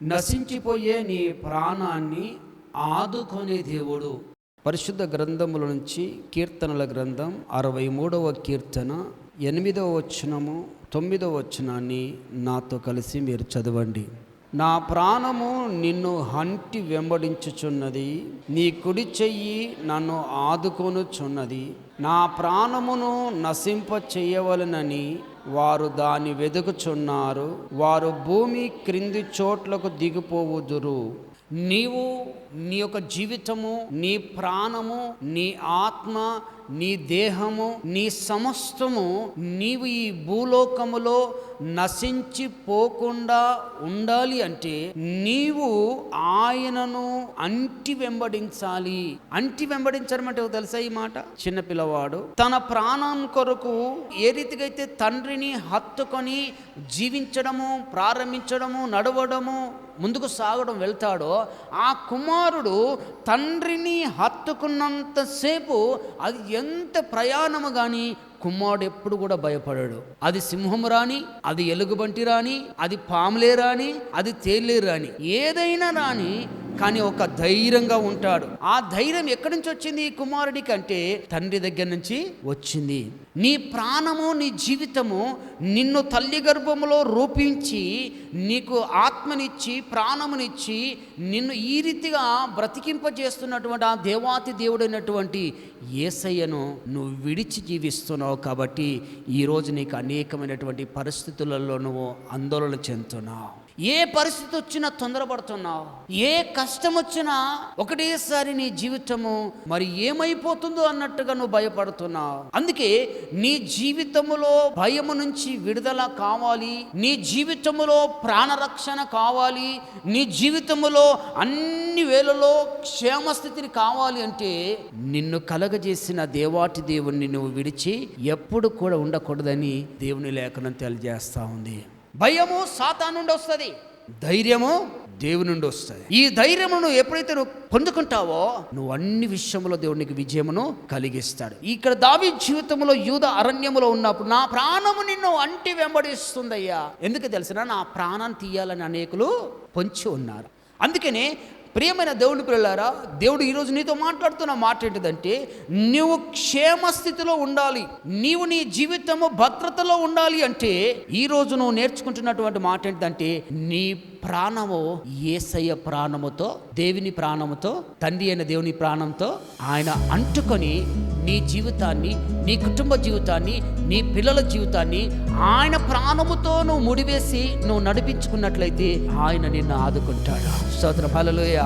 నశించిపోయే నీ ప్రాణాన్ని ఆదుకునే దేవుడు. పరిశుద్ధ గ్రంథముల నుంచి కీర్తనల గ్రంథం 63వ కీర్తన 8వ వచనము 9వ వచనాన్ని నాతో కలిసి మీరు చదవండి. నా ప్రాణము నిన్ను హంటి వెంబడించుచున్నది, నీ కుడి చెయ్యి నన్ను ఆదుకొనుచున్నది. నా ప్రాణమును నశింప చేయవలనని వారు దాన్ని వెదుకుచున్నారు, వారు భూమి క్రింది చోట్లకు దిగిపోవుదురు. నీవు నీ యొక్క జీవితము, నీ ప్రాణము, నీ ఆత్మ, నీ దేహము, నీ సమస్తము నీవు ఈ భూలోకములో నశించిపోకుండా ఉండాలి అంటే నీవు ఆయనను అంటి వెంబడించాలి. అంటి వెంబడించడం అంటే తెలుసా ఈ మాట? చిన్న పిల్లవాడు తన ప్రాణం కొరకు ఏ రీతిగా అయితే తండ్రిని హత్తుకొని జీవించడము, ప్రారంభించడము, నడవడము, ముందుకు సాగడం వెళ్తాడో, ఆ కుమారుడు తండ్రిని హత్తుకున్నంతసేపు అది ఎంత ప్రయాణము కానీ కుమారుడు ఎప్పుడు కూడా భయపడాడు. అది సింహం రాని, అది ఎలుగుబంటి రాని, అది పాములే రాని, అది తేలే రాని, ఏదైనా రాని, కానీ ఒక ధైర్యంగా ఉంటాడు. ఆ ధైర్యం ఎక్కడి నుంచి వచ్చింది ఈ కుమారుడికి అంటే తండ్రి దగ్గర నుంచి వచ్చింది. నీ ప్రాణము, నీ జీవితము నిన్ను తల్లి గర్భములో రూపించి నీకు ఆత్మనిచ్చి ప్రాణమునిచ్చి నిన్ను ఈ రీతిగా బ్రతికింపజేస్తున్నటువంటి ఆ దేవాతి దేవుడైనటువంటి యేసయ్యను నువ్వు విడిచి జీవిస్తున్నావు. కాబట్టి ఈరోజు నీకు అనేకమైనటువంటి పరిస్థితులలో నువ్వు ఆందోళన చెందుతున్నావు. ఏ పరిస్థితి వచ్చినా తొందరపడుతున్నావు, ఏ కష్టం వచ్చినా ఒకటేసారి నీ జీవితము మరి ఏమైపోతుందో అన్నట్టుగా నువ్వు భయపడుతున్నావు. అందుకే నీ జీవితములో భయము నుంచి విడుదల కావాలి, నీ జీవితములో ప్రాణరక్షణ కావాలి, నీ జీవితములో అన్ని వేళలో క్షేమస్థితిని కావాలి అంటే నిన్ను కలగజేసిన దేవాటి దేవుణ్ణి నువ్వు విడిచి ఎప్పుడు కూడా ఉండకూడదని దేవుని లేఖనం తెలియజేస్తా ఉంది. భయము సాతాను నుండి వస్తుంది, ధైర్యము దేవుని నుండి వస్తుంది. ఈ ధైర్యమును ఎప్పుడైతే నువ్వు పొందుకుంటావో నువ్వు అన్ని విషయంలో దేవునికి విజయమును కలిగిస్తాడు. ఇక్కడ దావీదు జీవితంలో యూద అరణ్యములో ఉన్నప్పుడు నా ప్రాణము నిన్ను అంటి వెంబడిస్తుందయ్యా. ఎందుకు తెలిసినా నా ప్రాణాన్ని తీయాలని అనేకులు పొంచి ఉన్నారు. అందుకనే ప్రియమైన దేవుని పిల్లలారా, దేవుడు ఈరోజు నీతో మాట్లాడుతున్న మాట ఏంటిదంటే నువ్వు క్షేమస్థితిలో ఉండాలి, నీవు నీ జీవితము భద్రతలో ఉండాలి అంటే ఈరోజు నువ్వు నేర్చుకుంటున్నటువంటి మాట ఏంటిదంటే నీ ప్రాణము యేసయ్య ప్రాణముతో, దేవుని ప్రాణముతో, తండ్రి అయిన దేవుని ప్రాణంతో ఆయన అంటుకొని నీ జీవితాన్ని, నీ కుటుంబ జీవితాన్ని, నీ పిల్లల జీవితాన్ని ఆయన ప్రాణముతో నువ్వు ముడివేసి నువ్వు నడిపించుకున్నట్లయితే ఆయన నిన్ను ఆదుకుంటాడు. స్తోత్రం, హల్లెలూయా.